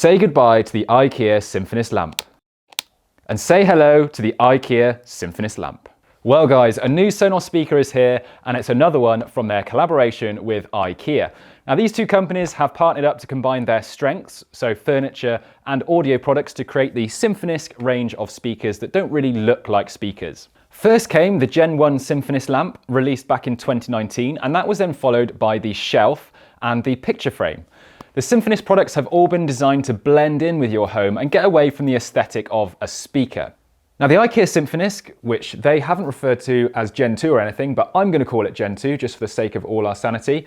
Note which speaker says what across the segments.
Speaker 1: Say goodbye to the IKEA Symfonisk Lamp. And say hello to the IKEA Symfonisk Lamp. Well guys, a new Sonos speaker is here, and it's another one from their collaboration with IKEA. Now these two companies have partnered up to combine their strengths, so furniture and audio products, to create the Symfonisk range of speakers that don't really look like speakers. First came the Gen 1 Symfonisk Lamp, released back in 2019, and that was then followed by the Shelf and the Picture Frame. The Symfonisk products have all been designed to blend in with your home and get away from the aesthetic of a speaker. Now the IKEA Symfonisk, which they haven't referred to as Gen 2 or anything, but I'm going to call it Gen 2 just for the sake of all our sanity,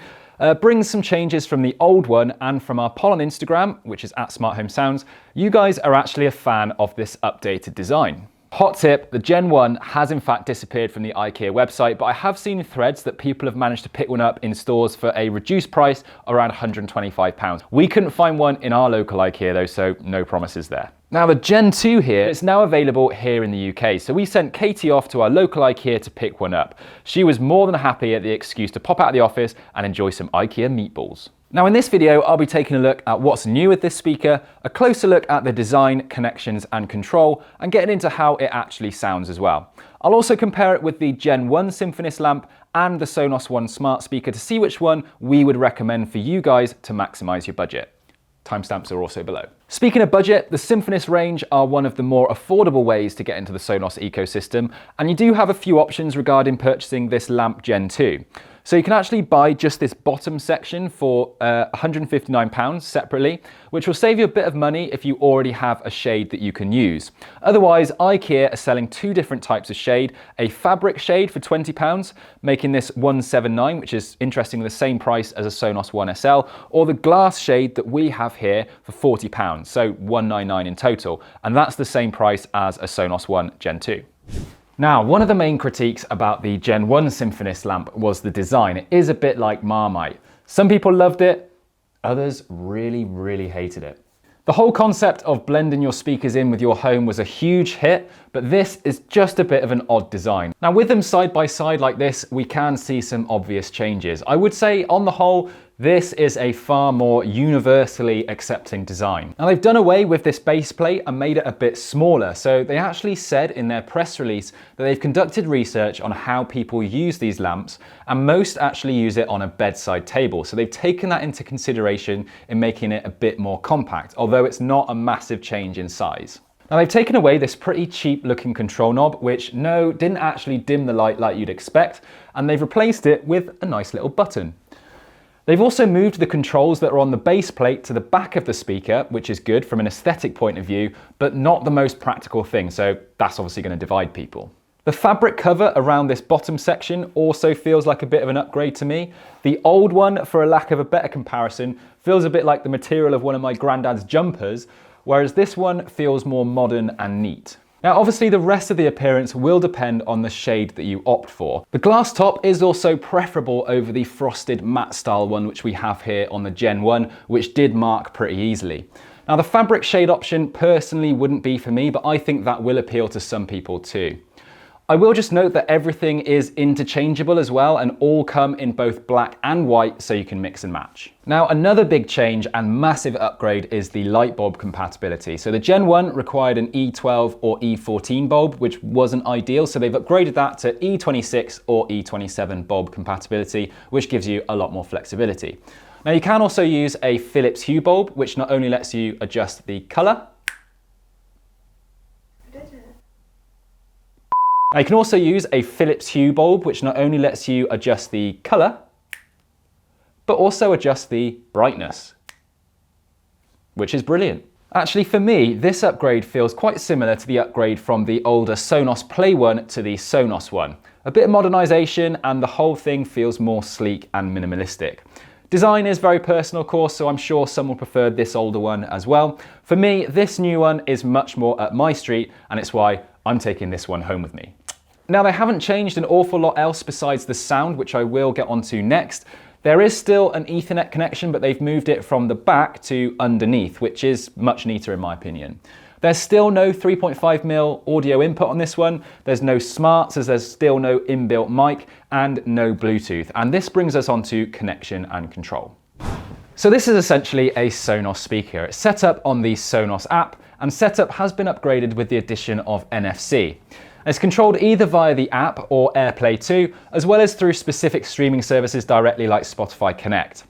Speaker 1: brings some changes from the old one, and from our poll on Instagram, which is @SmartHomeSounds, you guys are actually a fan of this updated design. Hot tip, the Gen 1 has in fact disappeared from the IKEA website, but I have seen threads that people have managed to pick one up in stores for a reduced price around £125. We couldn't find one in our local IKEA though, so no promises there. Now the Gen 2 here is now available here in the UK, so we sent Katie off to our local IKEA to pick one up. She was more than happy at the excuse to pop out of the office and enjoy some IKEA meatballs. Now in this video, I'll be taking a look at what's new with this speaker, a closer look at the design, connections and control, and getting into how it actually sounds as well. I'll also compare it with the Gen 1 Symfonisk Lamp and the Sonos One smart speaker to see which one we would recommend for you guys to maximize your budget. Timestamps are also below. Speaking of budget, the Symfonisk range are one of the more affordable ways to get into the Sonos ecosystem, and you do have a few options regarding purchasing this lamp Gen 2. So you can actually buy just this bottom section for £159 separately, which will save you a bit of money if you already have a shade that you can use. Otherwise, IKEA are selling two different types of shade, a fabric shade for £20, making this £179, which is interestingly the same price as a Sonos One SL, or the glass shade that we have here for £40, so £199 in total, and that's the same price as a Sonos One Gen 2. Now, one of the main critiques about the Gen 1 Symfonisk lamp was the design. It is a bit like Marmite. Some people loved it, others really hated it. The whole concept of blending your speakers in with your home was a huge hit, but this is just a bit of an odd design. Now with them side by side like this, we can see some obvious changes. I would say on the whole, this is a far more universally accepting design. Now they've done away with this base plate and made it a bit smaller. So they actually said in their press release that they've conducted research on how people use these lamps, and most actually use it on a bedside table. So they've taken that into consideration in making it a bit more compact, although it's not a massive change in size. Now they've taken away this pretty cheap looking control knob, which didn't actually dim the light like you'd expect, and they've replaced it with a nice little button. They've also moved the controls that are on the base plate to the back of the speaker, which is good from an aesthetic point of view, but not the most practical thing, so that's obviously going to divide people. The fabric cover around this bottom section also feels like a bit of an upgrade to me. The old one, for a lack of a better comparison, feels a bit like the material of one of my granddad's jumpers, whereas this one feels more modern and neat. Now obviously the rest of the appearance will depend on the shade that you opt for. The glass top is also preferable over the frosted matte style one which we have here on the Gen 1, which did mark pretty easily. Now the fabric shade option personally wouldn't be for me, but I think that will appeal to some people too. I will just note that everything is interchangeable as well, and all come in both black and white, so you can mix and match. Now another big change and massive upgrade is the light bulb compatibility. So the Gen 1 required an E12 or E14 bulb, which wasn't ideal, so they've upgraded that to E26 or E27 bulb compatibility, which gives you a lot more flexibility. Now you can also use a Philips Hue bulb, which not only lets you adjust the colour, now you can also use a Philips Hue bulb, which not only lets you adjust the colour, but also adjust the brightness, which is brilliant. Actually, for me, this upgrade feels quite similar to the upgrade from the older Sonos Play One to the Sonos One. A bit of modernisation, and the whole thing feels more sleek and minimalistic. Design is very personal, of course, so I'm sure some will prefer this older one as well. For me, this new one is much more up my street, and it's why I'm taking this one home with me. Now, they haven't changed an awful lot else besides the sound, which I will get onto next. There is still an Ethernet connection, but they've moved it from the back to underneath, which is much neater in my opinion. There's still no 3.5mm audio input on this one. There's no smarts, as there's still no inbuilt mic, and no Bluetooth. And this brings us on to connection and control. So this is essentially a Sonos speaker. It's set up on the Sonos app, and setup has been upgraded with the addition of NFC. It's controlled either via the app or AirPlay 2, as well as through specific streaming services directly like Spotify Connect.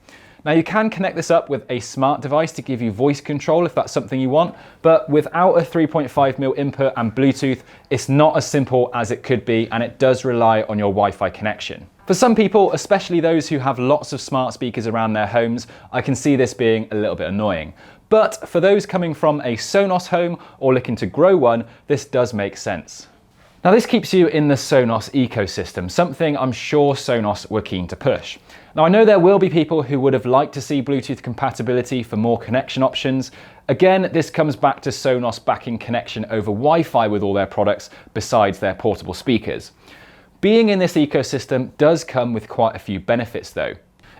Speaker 1: Now you can connect this up with a smart device to give you voice control if that's something you want, but without a 3.5mm input and Bluetooth, it's not as simple as it could be, and it does rely on your Wi-Fi connection. For some people, especially those who have lots of smart speakers around their homes, I can see this being a little bit annoying. But for those coming from a Sonos home or looking to grow one, this does make sense. Now this keeps you in the Sonos ecosystem, something I'm sure Sonos were keen to push. Now I know there will be people who would have liked to see Bluetooth compatibility for more connection options. Again, this comes back to Sonos backing connection over Wi-Fi with all their products besides their portable speakers. Being in this ecosystem does come with quite a few benefits though.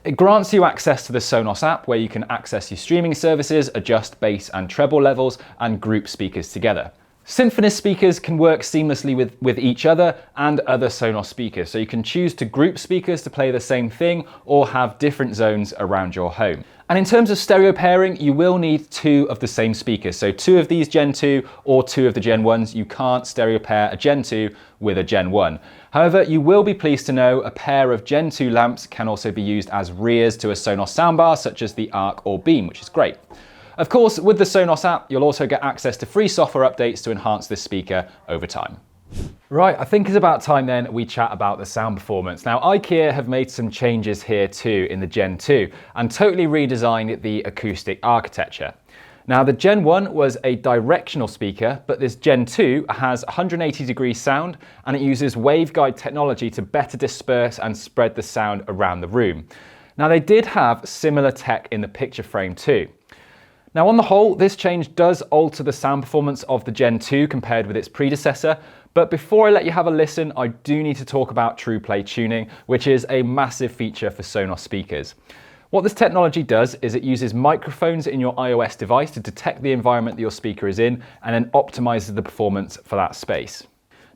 Speaker 1: It grants you access to the Sonos app where you can access your streaming services, adjust bass and treble levels, and group speakers together. Symfonisk speakers can work seamlessly with each other and other Sonos speakers, so you can choose to group speakers to play the same thing or have different zones around your home. And in terms of stereo pairing, you will need 2 of the same speakers, so 2 of these Gen 2 or 2 of the Gen 1s. You can't stereo pair a Gen 2 with a Gen 1. However, you will be pleased to know a pair of Gen 2 lamps can also be used as rears to a Sonos soundbar, such as the Arc or Beam, which is great. Of course, with the Sonos app, you'll also get access to free software updates to enhance this speaker over time. Right, I think it's about time then we chat about the sound performance. Now, IKEA have made some changes here too in the Gen 2 and totally redesigned the acoustic architecture. Now, the Gen 1 was a directional speaker, but this Gen 2 has 180-degree sound, and it uses waveguide technology to better disperse and spread the sound around the room. Now, they did have similar tech in the picture frame too. Now on the whole, this change does alter the sound performance of the Gen 2 compared with its predecessor, but before I let you have a listen, I do need to talk about TruePlay tuning, which is a massive feature for Sonos speakers. What this technology does is it uses microphones in your iOS device to detect the environment that your speaker is in and then optimizes the performance for that space.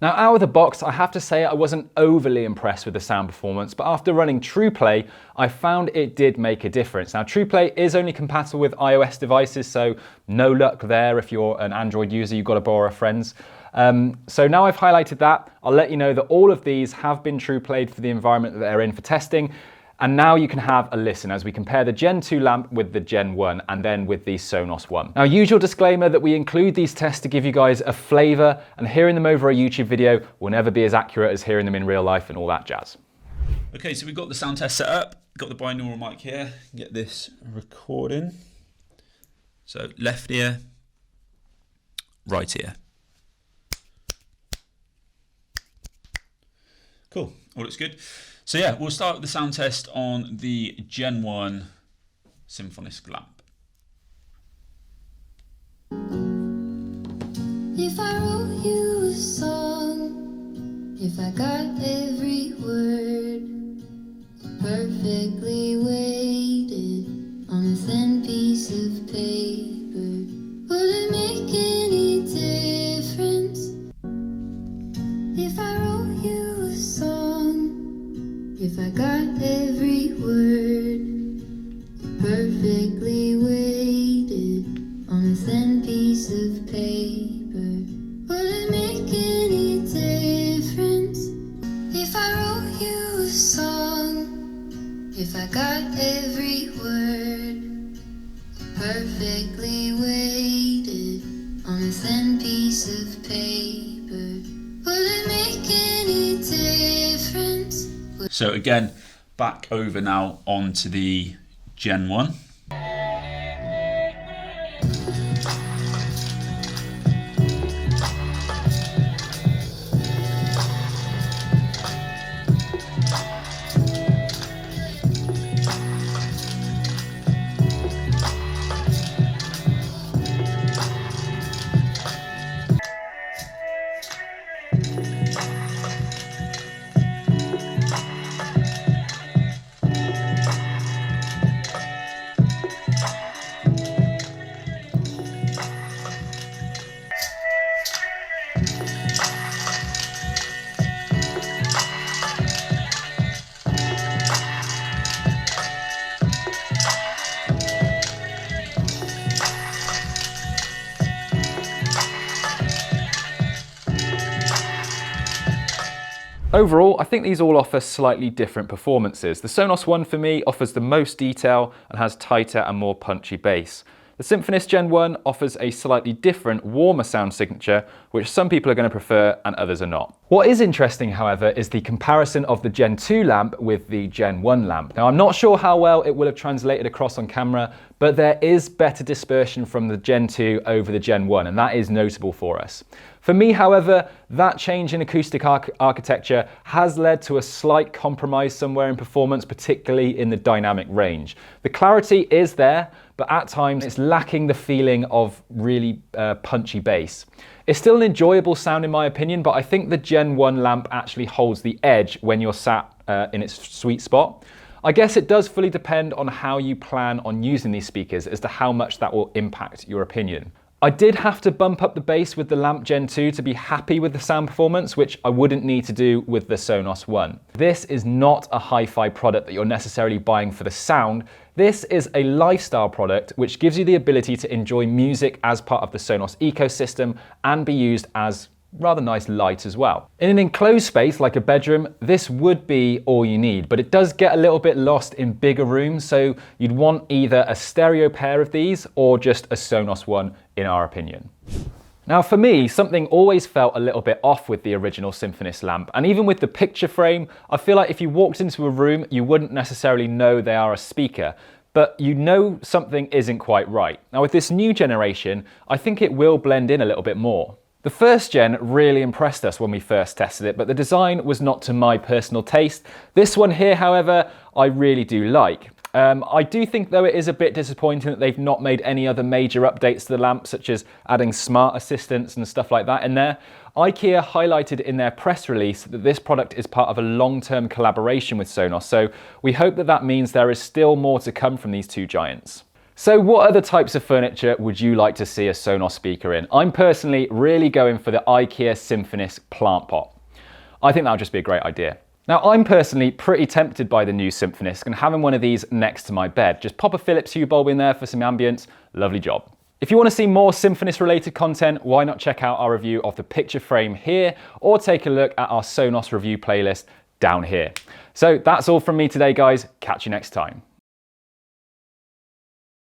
Speaker 1: Now out of the box, I have to say I wasn't overly impressed with the sound performance, but after running TruePlay, I found it did make a difference. Now TruePlay is only compatible with iOS devices, so no luck there. If you're an Android user, you've got to borrow a friend's. So now I've highlighted that, I'll let you know that all of these have been TruePlayed for the environment that they're in for testing. And now you can have a listen as we compare the Gen 2 lamp with the Gen 1 and then with the Sonos One. Now, usual disclaimer that we include these tests to give you guys a flavor, and hearing them over a YouTube video will never be as accurate as hearing them in real life and all that jazz.
Speaker 2: Okay, so we've got the sound test set up. Got the binaural mic here. Get this recording. So left ear, right ear. Cool, all looks good. So yeah, we'll start with the sound test on the Gen 1 Symfonisk Lamp.
Speaker 3: If I wrote you a song, if I got every word perfectly weighted on a thin piece of paper, would it make any difference? If I wrote you a song, if I got every word perfectly weighted on a thin piece of paper, would it make any difference? If I wrote you a song, if I got every word perfectly weighted on a thin piece of paper, would it make any difference?
Speaker 2: So again, back over now onto the Gen 1.
Speaker 1: Overall, I think these all offer slightly different performances. The Sonos One for me offers the most detail and has tighter and more punchy bass. The Symfonisk Gen 1 offers a slightly different, warmer sound signature, which some people are going to prefer and others are not. What is interesting, however, is the comparison of the Gen 2 lamp with the Gen 1 lamp. Now, I'm not sure how well it will have translated across on camera, but there is better dispersion from the Gen 2 over the Gen 1, and that is notable for us. For me, however, that change in acoustic architecture has led to a slight compromise somewhere in performance, particularly in the dynamic range. The clarity is there, but at times it's lacking the feeling of really punchy bass. It's still an enjoyable sound in my opinion, but I think the Gen 1 lamp actually holds the edge when you're sat in its sweet spot. I guess it does fully depend on how you plan on using these speakers as to how much that will impact your opinion. I did have to bump up the bass with the Lamp Gen 2 to be happy with the sound performance, which I wouldn't need to do with the Sonos One. This is not a hi-fi product that you're necessarily buying for the sound. This is a lifestyle product which gives you the ability to enjoy music as part of the Sonos ecosystem and be used as rather nice light as well. In an enclosed space like a bedroom, this would be all you need, but it does get a little bit lost in bigger rooms, so you'd want either a stereo pair of these or just a Sonos One, in our opinion. Now for me, something always felt a little bit off with the original Symfonisk lamp, and even with the picture frame, I feel like if you walked into a room, you wouldn't necessarily know they are a speaker, but you know something isn't quite right. Now with this new generation, I think it will blend in a little bit more. The first gen really impressed us when we first tested it, but the design was not to my personal taste. This one here, however, I really do like. I do think though it is a bit disappointing that they've not made any other major updates to the lamp, such as adding smart assistants and stuff like that in there. IKEA highlighted in their press release that this product is part of a long-term collaboration with Sonos, so we hope that that means there is still more to come from these two giants. So what other types of furniture would you like to see a Sonos speaker in? I'm personally really going for the IKEA Symfonisk plant pot. I think that would just be a great idea. Now I'm personally pretty tempted by the new Symfonisk and having one of these next to my bed. Just pop a Philips Hue bulb in there for some ambience, lovely job. If you want to see more Symfonisk related content, why not check out our review of the picture frame here, or take a look at our Sonos review playlist down here. So that's all from me today guys, catch you next time.